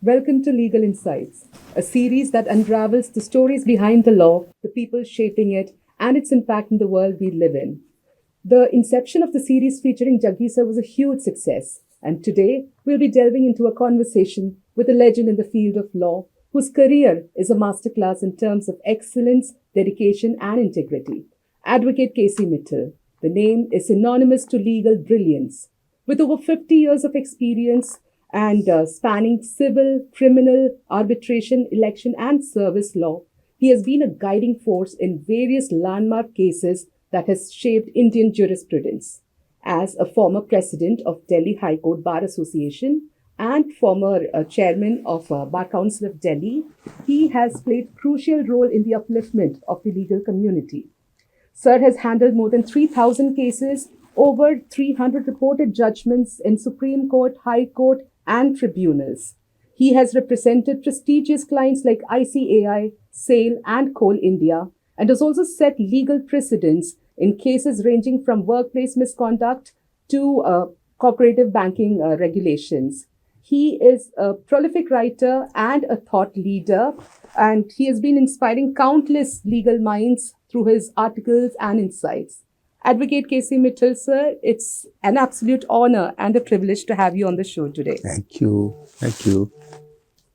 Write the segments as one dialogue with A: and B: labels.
A: Welcome to Legal Insights, a series that unravels the stories behind the law, the people shaping it, and its impact in the world we live in. The inception of the series featuring Jaggi sir was a huge success, and today we'll be delving into a conversation with a legend in the field of law whose career is a masterclass in terms of excellence, dedication, and integrity. Advocate K.C. Mittal. The name is synonymous to legal brilliance. With over 50 years of experience and spanning civil, criminal, arbitration, election, and service law, he has been a guiding force in various landmark cases that has shaped Indian jurisprudence. As a former president of Delhi High Court Bar Association and former chairman of Bar Council of Delhi, he has played crucial role in the upliftment of the legal community. Sir has handled more than 3,000 cases, over 300 reported judgments in Supreme Court, High Court, and tribunals. He has represented prestigious clients like ICAI, SAIL, and Coal India, and has also set legal precedents in cases ranging from workplace misconduct to cooperative banking regulations. He is a prolific writer and a thought leader, and he has been inspiring countless legal minds through his articles and insights. Advocate K.C. Mittal, sir, it's an absolute honor and a privilege to have you on the show today.
B: Thank you. Thank you.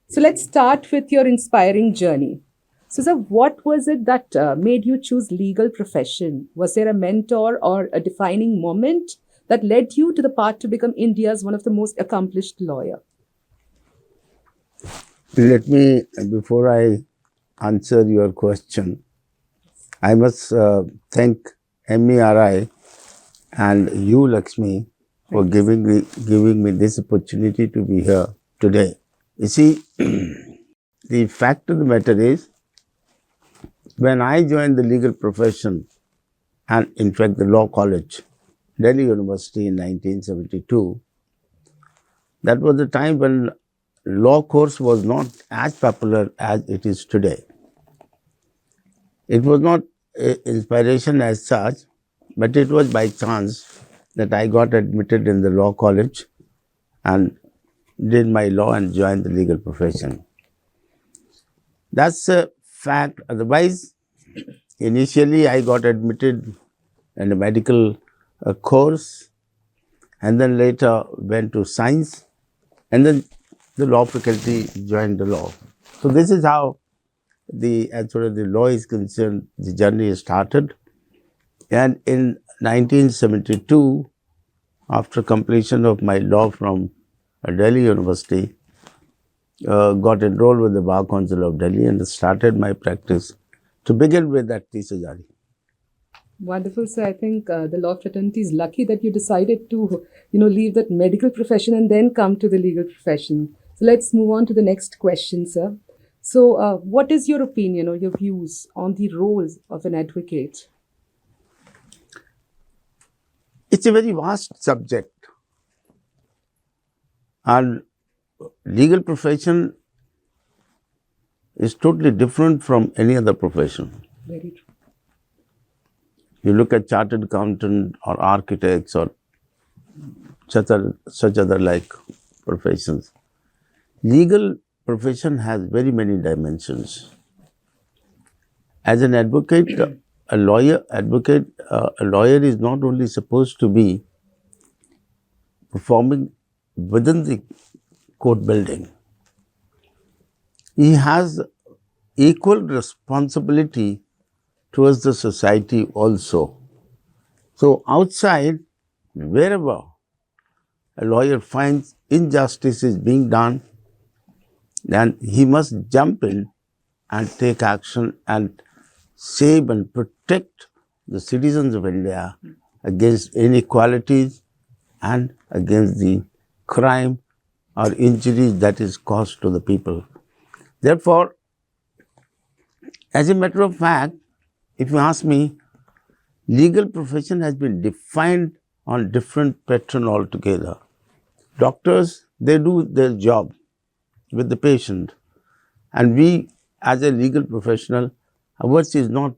A: So let's start with your inspiring journey. So, sir, what was it that made you choose legal profession? Was there a mentor or a defining moment that led you to the path to become India's one of the most accomplished lawyer?
B: Let me, before I answer your question, I must thank MERI and you, Lakshmi, for giving me this opportunity to be here today. You see, the fact of the matter is, when I joined the legal profession, and in fact the law college, Delhi University in 1972, that was the time when law course was not as popular as it is today. It was not inspiration as such, but it was by chance that I got admitted in the law college and did my law and joined the legal profession. That's a fact. Otherwise, initially I got admitted in a medical course, and then later went to science, and then the law faculty joined the law. So this is how as far as the law is concerned, the journey started. And in 1972, after completion of my law from Delhi University, got enrolled with the Bar Council of Delhi and started my practice to begin with at Tisajari.
A: Wonderful, sir. I think the law fraternity is lucky that you decided to, leave that medical profession and then come to the legal profession. So let's move on to the next question, sir. So what is your opinion or your views on the roles of an advocate?
B: It's a very vast subject. And legal profession is totally different from any other profession.
A: Very true.
B: You look at chartered accountant or architects or such other like professions. Legal profession has very many dimensions. As an advocate, a lawyer is not only supposed to be performing within the court building. He has equal responsibility towards the society also. So outside, wherever a lawyer finds injustice is being done, then he must jump in and take action and save and protect the citizens of India against inequalities and against the crime or injuries that is caused to the people. Therefore, as a matter of fact, if you ask me, legal profession has been defined on different pattern altogether. Doctors, they do their job with the patient, and we as a legal professional, ours is not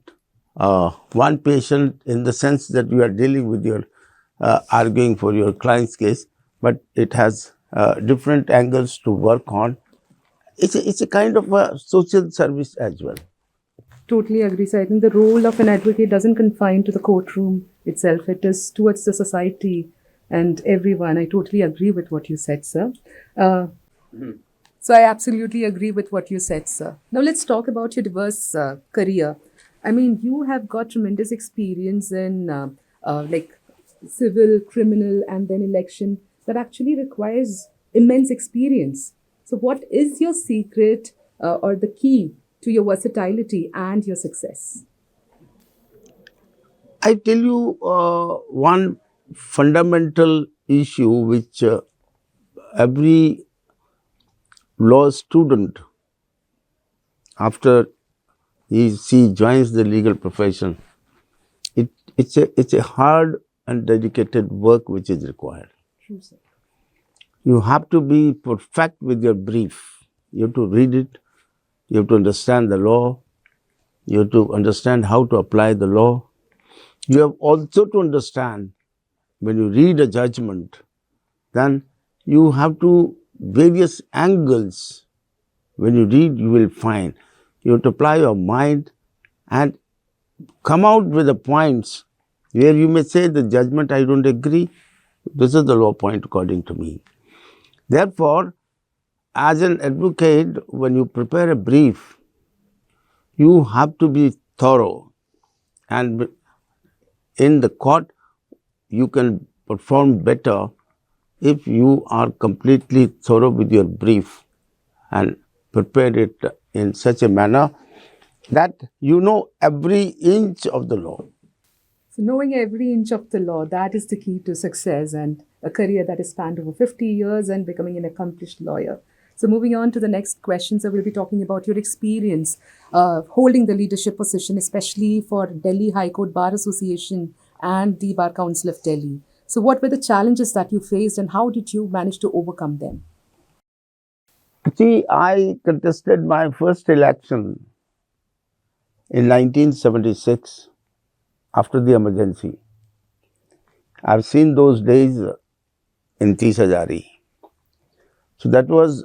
B: one patient in the sense that you are dealing with your arguing for your client's case, but it has different angles to work on, it's a kind of a social service as well.
A: Totally agree, sir. I think the role of an advocate doesn't confine to the courtroom itself. It is towards the society and everyone. I totally agree with what you said, sir. Uh, so I absolutely agree with what you said, sir. Now let's talk about your diverse career. I mean, you have got tremendous experience in like civil, criminal, and then election that actually requires immense experience. So, what is your secret or the key to your versatility and your success?
B: I tell you one fundamental issue which every law student, after she joins the legal profession, it's a hard and dedicated work which is required.
A: True, sir.
B: You have to be perfect with your brief. You have to read it. You have to understand the law. You have to understand how to apply the law. You have also to understand when you read a judgment, then you have to various angles. When you read, you will find. You have to apply your mind and come out with the points where you may say the judgment I don't agree. This is the law point according to me. Therefore, as an advocate, when you prepare a brief, you have to be thorough, and in the court, you can perform better if you are completely thorough with your brief and prepare it in such a manner that you know every inch of the law.
A: So, knowing every inch of the law, that is the key to success and a career that is spanned over 50 years and becoming an accomplished lawyer. So, moving on to the next questions, I will be talking about your experience holding the leadership position, especially for Delhi High Court Bar Association and the Bar Council of Delhi. So, what were the challenges that you faced and how did you manage to overcome them?
B: See, I contested my first election in 1976 after the emergency. I've seen those days in Tisajari. So that was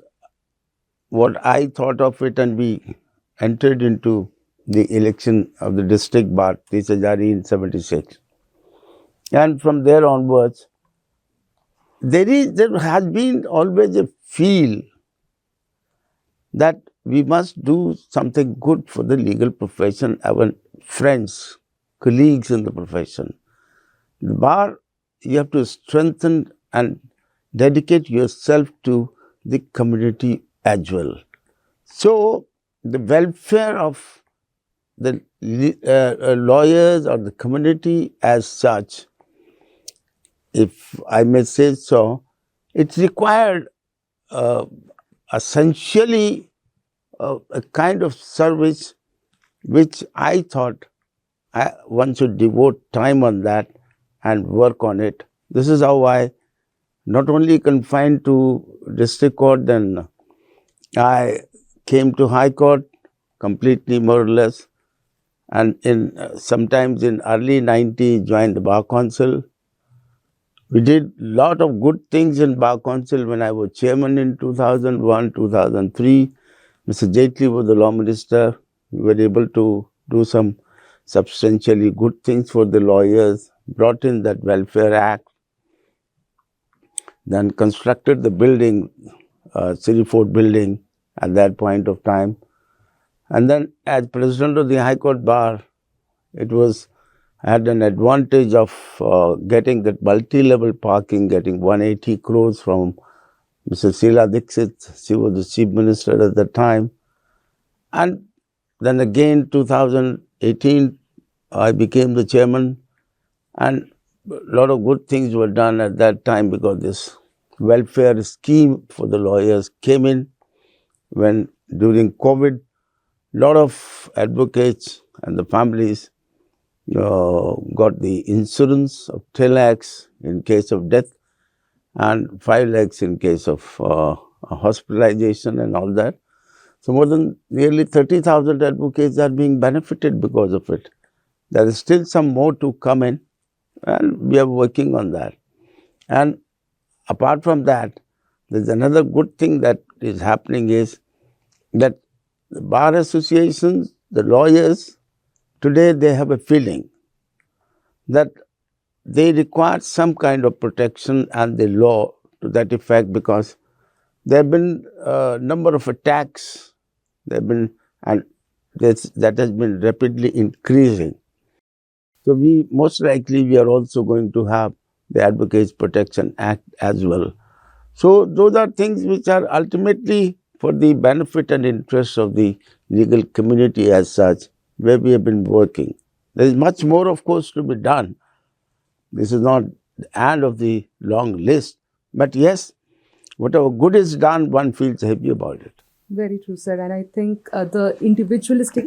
B: what I thought of it, and we entered into the election of the district bar, Tisajari, in 76. And from there onwards, there has been always a feel that we must do something good for the legal profession, our friends, colleagues in the profession. The bar, you have to strengthen and dedicate yourself to the community as well. So, the welfare of the lawyers or the community as such, if I may say so, it required essentially a kind of service which I thought one should devote time on that and work on it. This is how I not only confined to district court, then I came to High Court completely, more or less, and in sometimes in early 90s joined the Bar Council. We did lot of good things in Bar Council when I was chairman in 2001, 2003. Mr. Jaitley was the law minister. We were able to do some substantially good things for the lawyers, brought in that Welfare Act, then constructed the building, City Fort building at that point of time. And then as president of the High Court Bar, it was had an advantage of getting that multi-level parking, getting 180 crores from Mrs. Sheila Dixit. She was the chief minister at the time. And then again, 2018, I became the chairman, and a lot of good things were done at that time because this welfare scheme for the lawyers came in when during COVID, a lot of advocates and the families got the insurance of 10 lakhs in case of death and 5 lakhs in case of hospitalization and all that. So more than nearly 30,000 advocates are being benefited because of it. There is still some more to come in, and we are working on that. And apart from that, there's another good thing that is happening is that the bar associations, the lawyers, today they have a feeling that they require some kind of protection and the law to that effect, because there have been a number of attacks, there have been, and that has been rapidly increasing. So most likely we are also going to have the Advocates Protection Act as well. So those are things which are ultimately for the benefit and interest of the legal community as such, where we have been working. There is much more, of course, to be done. This is not the end of the long list. But yes, whatever good is done, one feels happy about it.
A: Very true, sir. And I think the individualistic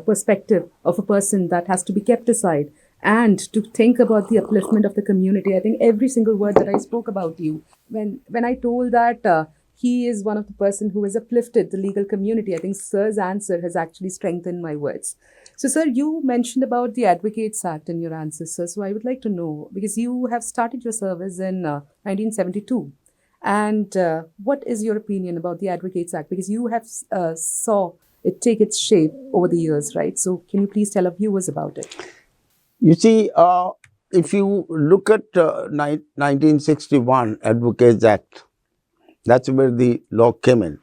A: perspective of a person that has to be kept aside and to think about the upliftment of the community. I think every single word that I spoke about you, when I told that he is one of the person who has uplifted the legal community, I think sir's answer has actually strengthened my words. So, sir, you mentioned about the Advocates Act in your answer, sir. So I would like to know, because you have started your service in 1972. And what is your opinion about the Advocates Act? Because you have saw it take its shape over the years, right? So can you please tell our viewers about it?
B: You see, if you look at 1961 Advocates Act, that's where the law came in.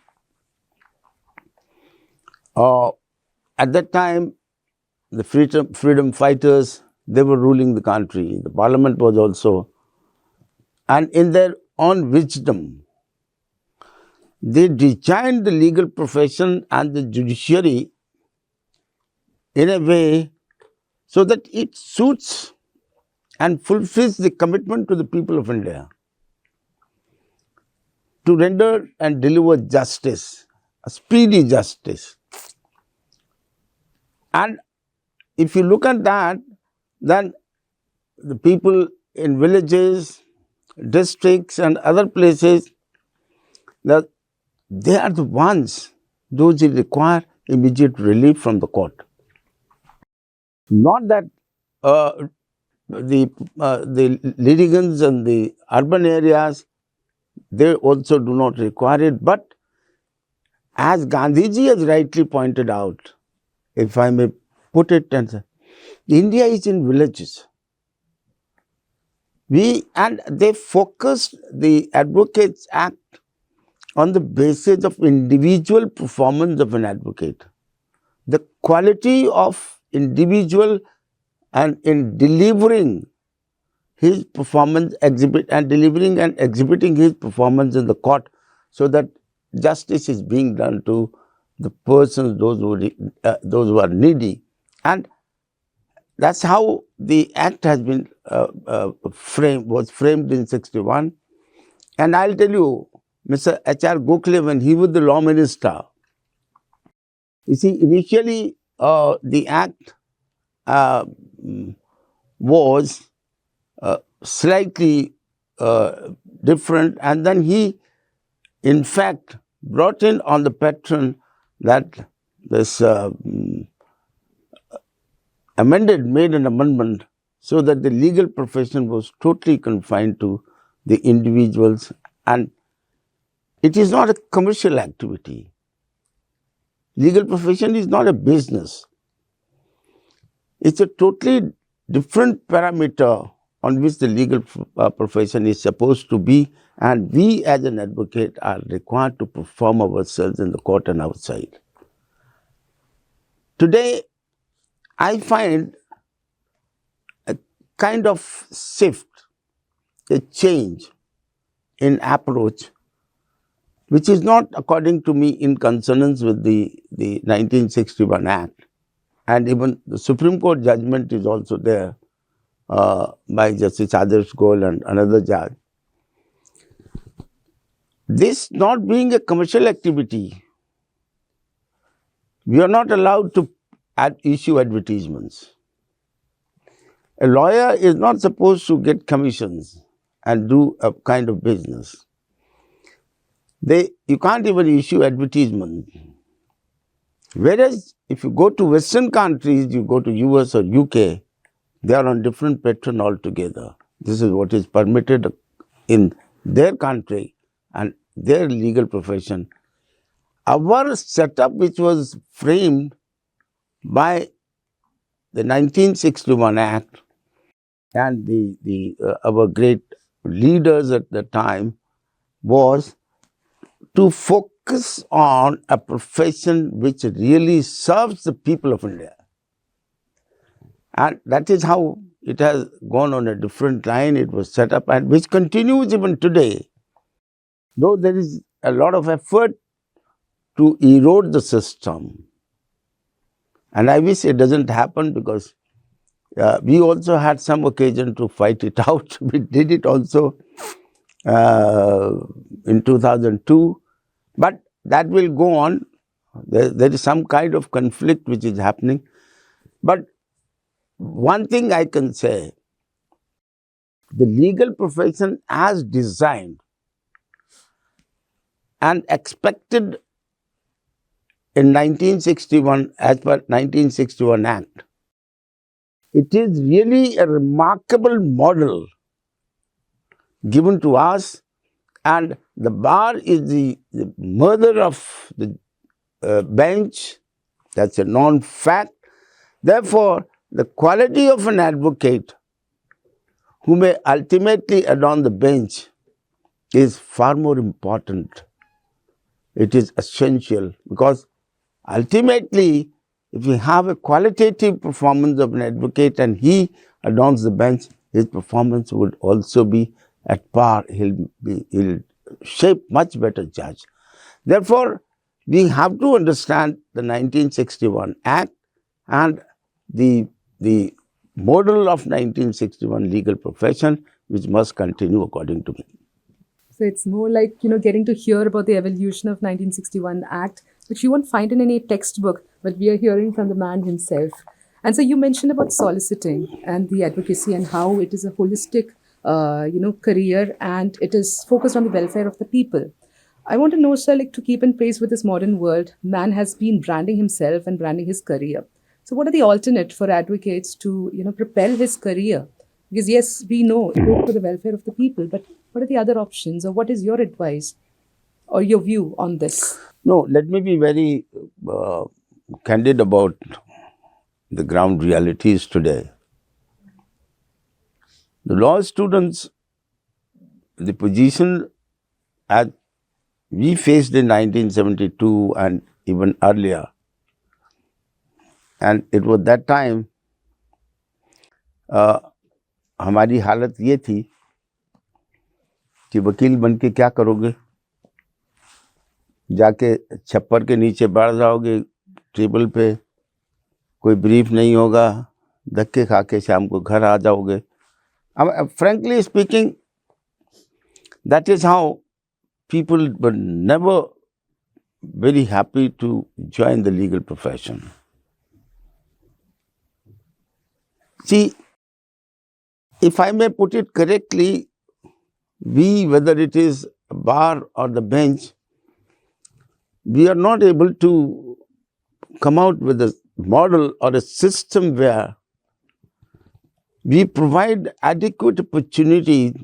B: At that time, the freedom fighters, they were ruling the country. The parliament was also. And in their own wisdom, they designed the legal profession and the judiciary in a way so that it suits and fulfills the commitment to the people of India to render and deliver justice, a speedy justice. And if you look at that, then the people in villages, districts and other places, that they are the ones, those who require immediate relief from the court. Not that the litigants in the urban areas, they also do not require it. But as Gandhiji has rightly pointed out, if I may put it, and India is in villages. And they focused the Advocates Act on the basis of individual performance of an advocate. The quality of individual and in delivering his performance, delivering and exhibiting his performance in the court, so that justice is being done to the persons, those who are needy. And that's how the act has been was framed in 61. And I'll tell you, Mr. H.R. Gokhale, when he was the law minister, you see, initially the act was slightly different, and then he, in fact, brought in on the pattern that this made an amendment so that the legal profession was totally confined to the individuals, and it is not a commercial activity. Legal profession is not a business. It's a totally different parameter on which the legal profession is supposed to be, and we as an advocate are required to perform ourselves in the court and outside. Today, I find a kind of shift, a change in approach, which is not, according to me, in consonance with the 1961 Act. And even the Supreme Court judgment is also there by Justice Adarsh Goel and another judge. This not being a commercial activity, we are not allowed to issue advertisements. A lawyer is not supposed to get commissions and do a kind of business. You can't even issue advertisements. Whereas if you go to Western countries, you go to US or UK, they are on different pattern altogether. This is what is permitted in their country and their legal profession. our setup, which was framed by the 1961 Act and our great leaders at the time, was to focus on a profession which really serves the people of India. And that is how it has gone on a different line. It was set up, and which continues even today. Though there is a lot of effort to erode the system. And I wish it doesn't happen, because we also had some occasion to fight it out. We did it also in 2002. But that will go on. There is some kind of conflict which is happening. But one thing I can say, the legal profession as designed and expected in 1961, as per 1961 Act, it is really a remarkable model given to us, and the bar is the mother of the bench. That's a known fact. Therefore, the quality of an advocate who may ultimately adorn the bench is far more important. It is essential, because ultimately, if we have a qualitative performance of an advocate and he adorns the bench, his performance would also be at par. He'll shape much better judge. Therefore, we have to understand the 1961 Act and the model of 1961 legal profession, which must continue according to me.
A: So it's more like, getting to hear about the evolution of 1961 Act, which you won't find in any textbook, but we are hearing from the man himself. And so you mentioned about soliciting and the advocacy and how it is a holistic, career, and it is focused on the welfare of the people. I want to know, sir, to keep in pace with this modern world, man has been branding himself and branding his career. So what are the alternate for advocates to, propel his career? Because yes, we know it is for the welfare of the people, but what are the other options, or what is your advice or your view on this?
B: No, let me be very candid about the ground realities today. The law students, the position as we faced in 1972 and even earlier, and it was that time, हमारी हालत ये थी कि वकील बन के क्या करोगे, जाके छप्पर के नीचे बैठ जाओगे टेबल पे, कोई ब्रीफ नहीं होगा, धक्के खा के शाम को घर आ जाओगे. Frankly speaking, that is how people were never very happy to join the legal profession. See, if I may put it correctly, we, whether it is a bar or the bench, we are not able to come out with a model or a system where we provide adequate opportunity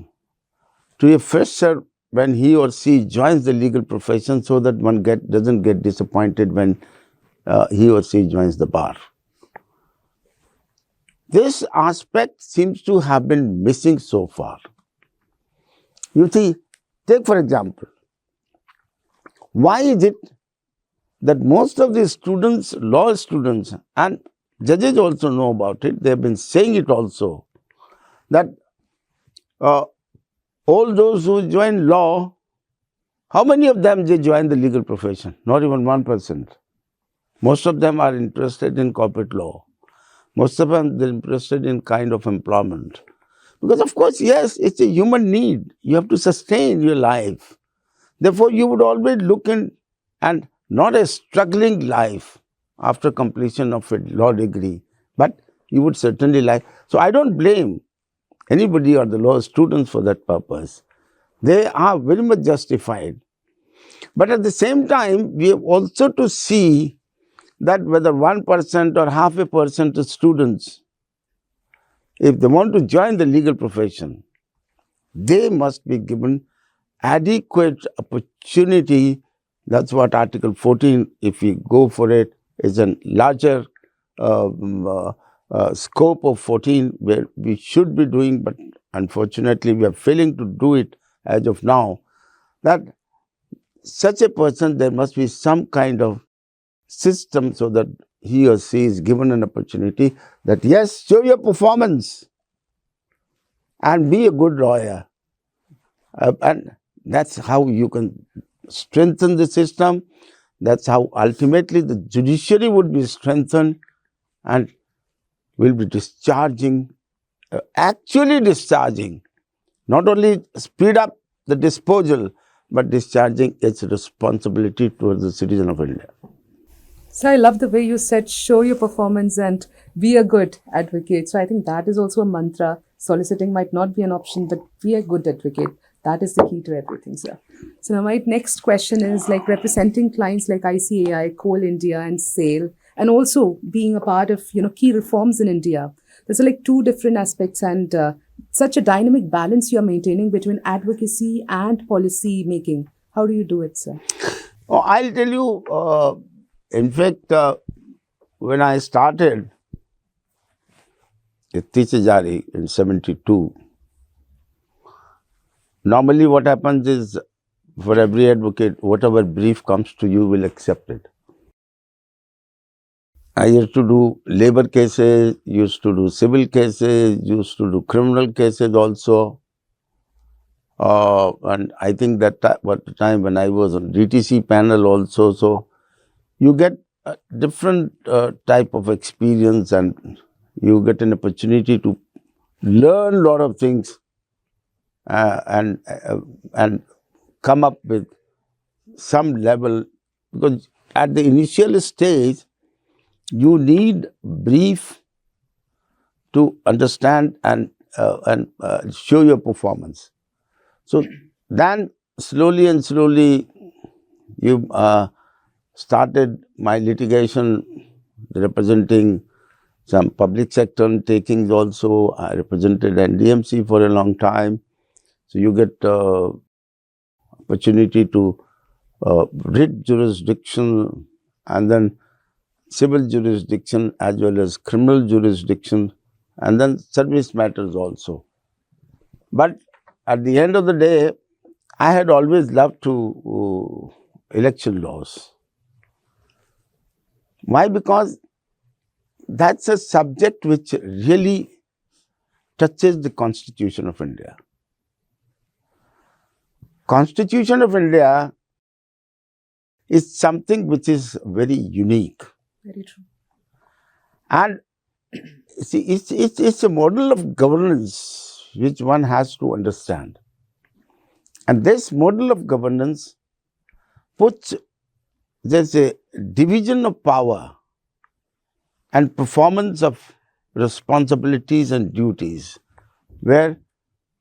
B: to a fresher when he or she joins the legal profession, so that one doesn't get disappointed when he or she joins the bar. This aspect seems to have been missing so far. You see, take for example, why is it that most of the students, law students, and judges also know about it, they have been saying it also, that all those who join law, how many of them they join the legal profession? Not even 1%. Most of them are interested in corporate law. Most of them they're interested in kind of employment. Because of course, yes, it's a human need. You have to sustain your life. Therefore, you would always look in, and not a struggling life after completion of a law degree, but you would certainly like. So I don't blame anybody or the law students for that purpose. They are very much justified. But at the same time, we have also to see that whether 1% or 0.5% of students, if they want to join the legal profession, they must be given adequate opportunity That's what Article 14, if we go for it, is a larger scope of 14 where we should be doing, but unfortunately we are failing to do it as of now. That such a person, there must be some kind of system so that he or she is given an opportunity that, yes, show your performance and be a good lawyer. And that's how you can strengthen the system. That's how ultimately the judiciary would be strengthened and will be discharging, actually discharging, not only speed up the disposal, but discharging its responsibility towards the citizen of India.
A: So I love the way you said, show your performance and be a good advocate. So I think that is also a mantra. Soliciting might not be an option, but be a good advocate. That is the key to everything, sir. So now my next question is like representing clients like ICAI, Coal India and SAIL, and also being a part of, key reforms in India. There's like two different aspects and such a dynamic balance you're maintaining between advocacy and policy making. How do you do it, sir?
B: Oh, I'll tell you, in fact, when I started Jari in 72, normally what happens is for every advocate, whatever brief comes to you will accept it. I used to do labor cases, used to do civil cases, used to do criminal cases also. And I think that was the time when I was on DTC panel also. So you get a different type of experience and you get an opportunity to learn a lot of things and come up with some level, because at the initial stage, you need brief to understand and show your performance. So then slowly and slowly you started my litigation representing some public sector undertakings also. I represented NDMC for a long time. So you get opportunity to writ jurisdiction and then civil jurisdiction as well as criminal jurisdiction and then service matters also. But at the end of the day, I had always loved to election laws. Why? Because that's a subject which really touches the Constitution of India. Constitution of India is something which is very unique.
A: Very true.
B: And see, it's a model of governance which one has to understand. And this model of governance puts, there's a division of power and performance of responsibilities and duties, where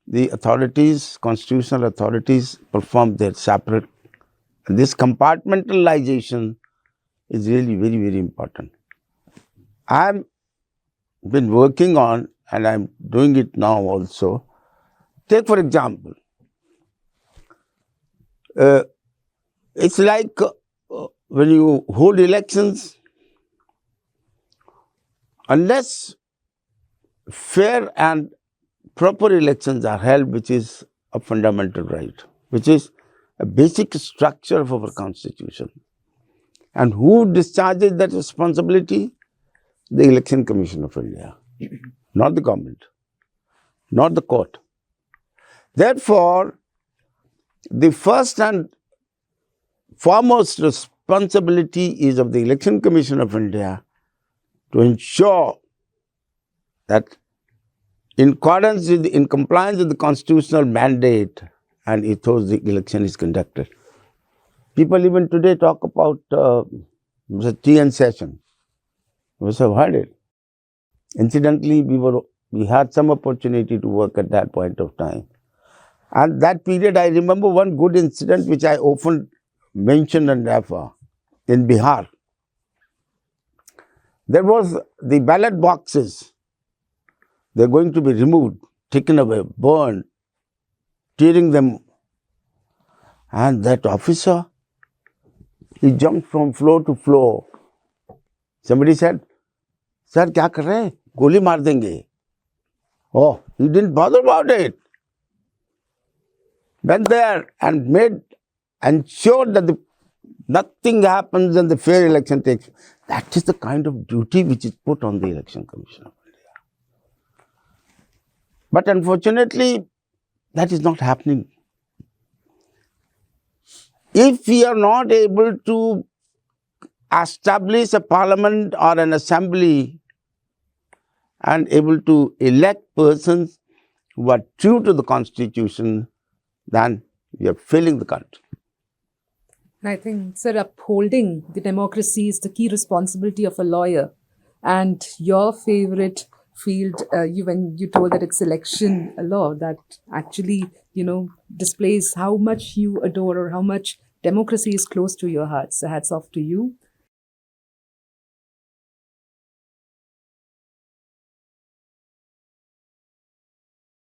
B: the authorities, constitutional authorities, perform their separate. And this compartmentalization is really very, very important. I've been working on, and I'm doing it now also. Take for example, it's like when you hold elections, unless fair and proper elections are held, which is a fundamental right, which is a basic structure of our Constitution. And who discharges that responsibility? The Election Commission of India, not the government, not the court. Therefore, the first and foremost responsibility is of the Election Commission of India to ensure that in compliance with the constitutional mandate and ethos, the election is conducted. People even today talk about Mr. T.N. Session. You must have heard it. Incidentally, we had some opportunity to work at that point of time. And that period, I remember one good incident which I often mention and refer in Bihar. There was the ballot boxes. They're going to be removed, taken away, burned, tearing them. And that officer He jumped from floor to floor. Somebody said, "Sir, क्या कर रहे हैं? गोली मार देंगे." Oh, he didn't bother about it. Went there and ensured that nothing happens and the fair election takes. That is the kind of duty which is put on the Election Commission of India. But unfortunately, that is not happening. If we are not able to establish a parliament or an assembly and able to elect persons who are true to the constitution, then we are failing the country.
A: I think, sir, upholding the democracy is the key responsibility of a lawyer. And your favorite field, when you told that it's election law, that actually, displays how much you adore or how much democracy is close to your heart. So hats off to you.